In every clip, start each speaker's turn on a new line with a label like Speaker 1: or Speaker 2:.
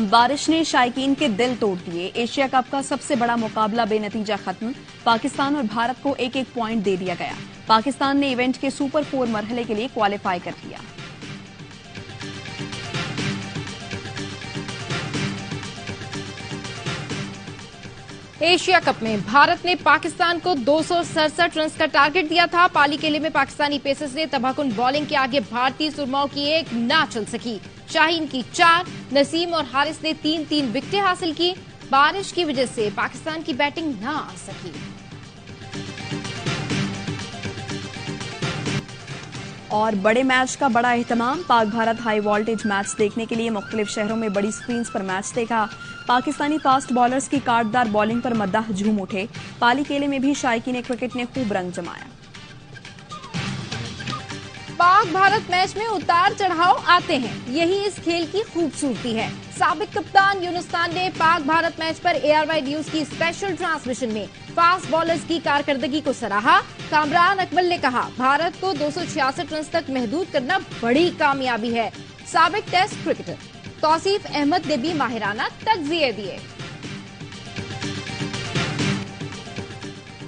Speaker 1: बारिश ने शायकीन के दिल तोड़ दिए। एशिया कप का सबसे बड़ा मुकाबला बेनतीजा खत्म। पाकिस्तान और भारत को एक एक पॉइंट दे दिया गया। पाकिस्तान ने इवेंट के सुपर 4 मरहले के लिए क्वालिफाई कर लिया।
Speaker 2: एशिया कप में भारत ने पाकिस्तान को 267 रन का टारगेट दिया था। पाली किले में पाकिस्तानी पेसर्स ने तबाहकुन बॉलिंग के आगे भारतीय सुरमाओं की एक ना चल सकी। शाहीन की 4, नसीम और हारिस ने 3-3 विकेटें हासिल की। बारिश की वजह से पाकिस्तान की बैटिंग ना आ सकी।
Speaker 1: और बड़े मैच का बड़ा एहतमाम। Pak Bharat high voltage match देखने के लिए मुख्तलिफ शहरों में बड़ी स्क्रीन पर मैच देखा। पाकिस्तानी फास्ट बॉलर्स की काटदार बॉलिंग पर मद्दाह झूम उठे। पाली केले में भी शायकीन क्रिकेट ने खूब रंग जमाया।
Speaker 2: पाक भारत मैच में उतार चढ़ाव आते हैं, यही इस खेल की खूबसूरती है। साबिक कप्तान यूनुस खान ने पाक भारत मैच पर ARY न्यूज की स्पेशल ट्रांसमिशन में फास्ट बॉलर्स की कारकर्दगी को सराहा। कामरान अकमल ने कहा, भारत को 266 रन तक महदूद करना बड़ी कामयाबी है। साबिक टेस्ट क्रिकेटर तौसीफ अहमद ने भी माहिराना तज्जिये दिए।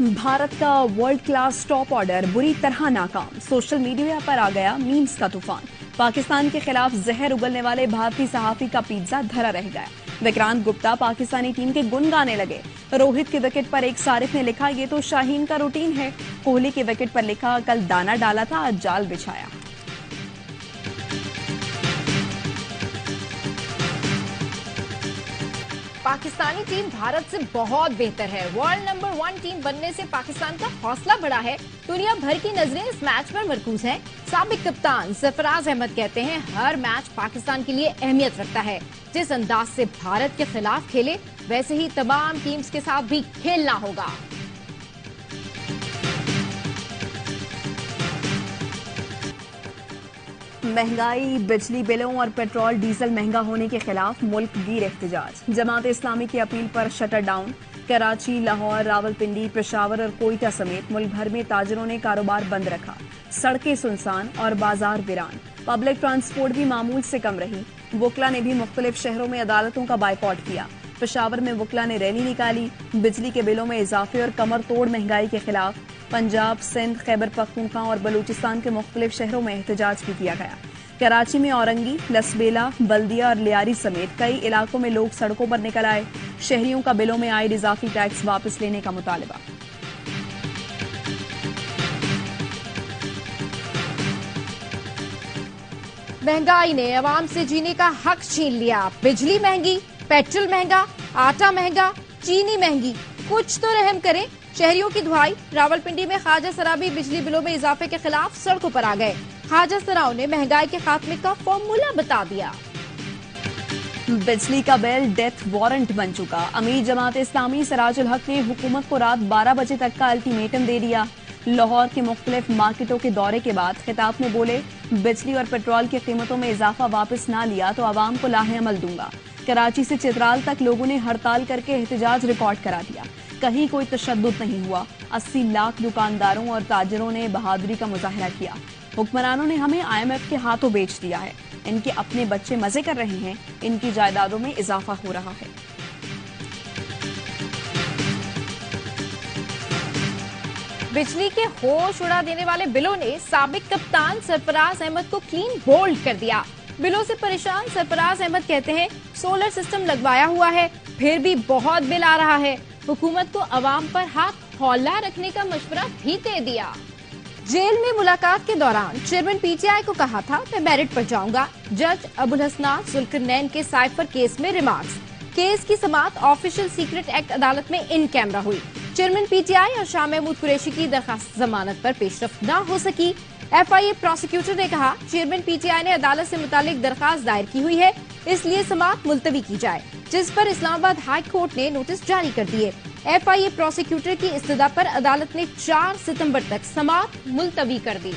Speaker 1: भारत का वर्ल्ड क्लास टॉप ऑर्डर बुरी तरह नाकाम। सोशल मीडिया पर आ गया मीम्स का तूफान। पाकिस्तान के खिलाफ जहर उगलने वाले भारतीय सहाफी का पिज्जा धरा रह गया। विक्रांत गुप्ता पाकिस्तानी टीम के गुन गाने लगे। रोहित के विकेट पर एक सारिफ ने लिखा, ये तो शाहीन का रूटीन है। कोहली के विकेट पर लिखा, कल दाना डाला था आज जाल बिछाया।
Speaker 2: पाकिस्तानी टीम भारत से बहुत बेहतर है। वर्ल्ड नंबर 1 टीम बनने से पाकिस्तान का हौसला बढ़ा है। दुनिया भर की नजरें इस मैच पर मरकूज हैं। साबिक कप्तान सरफराज अहमद कहते हैं, हर मैच पाकिस्तान के लिए अहमियत रखता है। जिस अंदाज से भारत के खिलाफ खेले, वैसे ही तमाम टीम्स के साथ भी खेलना होगा।
Speaker 1: महंगाई, बिजली बिलों और पेट्रोल डीजल महंगा होने के खिलाफ मुल्क गिर एहतजाज। जमात इस्लामी की अपील पर शटर डाउन। कराची, लाहौर, रावलपिंडी, पेशावर और कोयटा समेत मुल्क भर में ताजरों ने कारोबार बंद रखा। सड़कें सुनसान और बाजार वीरान। पब्लिक ट्रांसपोर्ट भी मामूल से कम रही। वकला ने भी मुख्तलिफ शहरों में अदालतों का बाइकॉट किया। पेशावर में वकला ने रैली निकाली। बिजली के बिलों में इजाफे और कमर तोड़ महंगाई के खिलाफ पंजाब, सिंध, खैबर पख्तूनख्वा और बलूचिस्तान के मुख्तलिफ शहरों में एहतजाज भी किया गया। कराची में औरंगी, लसबेला, बल्दिया और लियारी समेत कई इलाकों में लोग सड़कों पर निकल आए। शहरियों का बिलों में आए इजाफी टैक्स वापस लेने का मुतालबा।
Speaker 2: महंगाई ने अवाम से जीने का हक छीन लिया। बिजली महंगी, पेट्रोल महंगा, आटा महंगा, चीनी महंगी, कुछ तो रहम करें। शहरियों की दुहाई। रावलपिंडी में ख्वाजा सराबी बिजली बिलों में इजाफे के खिलाफ सड़कों पर आ गए। ख्वाजा सराओं ने महंगाई के खात्मे का फॉर्मूला बता दिया।
Speaker 1: बिजली का बिल डेथ वारंट बन चुका। अमीर जमात इस्लामी सिराजुल हक ने हुकूमत को रात 12 बजे तक का अल्टीमेटम दे दिया। लाहौर के मुख्तलिफ मार्केटों के दौरे के बाद खिताब में बोले, बिजली और पेट्रोल की कीमतों में इजाफा वापस ना लिया तो आवाम को लाहे अमल दूंगा। कराची से चित्राल तक लोगों ने हड़ताल करके एहतजाज रिकॉर्ड करा दिया। कहीं कोई तशद्दुद नहीं हुआ। 80 लाख दुकानदारों और ताजरों ने बहादुरी का मुजाहरा किया। हुक्मरानों ने हमें IMF के हाथों बेच दिया है। इनके अपने बच्चे मजे कर रहे हैं। इनकी जायदादों में इजाफा हो रहा है।
Speaker 2: बिजली के होश उड़ा देने वाले बिलों ने साबिक कप्तान सरफराज अहमद को क्लीन बोल्ड कर दिया। बिलों से परेशान सरफराज अहमद कहते हैं, सोलर सिस्टम लगवाया हुआ है, फिर भी बहुत बिल आ रहा है। हुकूमत को अवाम पर हाथ हौला रखने का मशवरा भी दे दिया। जेल में मुलाकात के दौरान चेयरमैन PTI को कहा था, मैं मेरिट पर जाऊंगा। जज अबुल हसनान जुल्करनैन के साइफर केस में रिमार्क्स। केस की समाअत ऑफिशियल सीक्रेट एक्ट अदालत में इन कैमरा हुई। चेयरमैन PTI और शाह महमूद कुरैशी की दरखास्त जमानत पर पेशरफ्त न हो सकी। FIA प्रोसिक्यूटर ने कहा, चेयरमैन PTI ने अदालत से मुतालिक दरखास्त दायर की हुई है, इसलिए समाअत मुलतवी की जाए, जिस पर इस्लामाबाद हाई कोर्ट ने नोटिस जारी कर दिए। FIA प्रोसिक्यूटर की इस्तदा पर अदालत ने 4 सितंबर तक समाअत मुलतवी कर दी।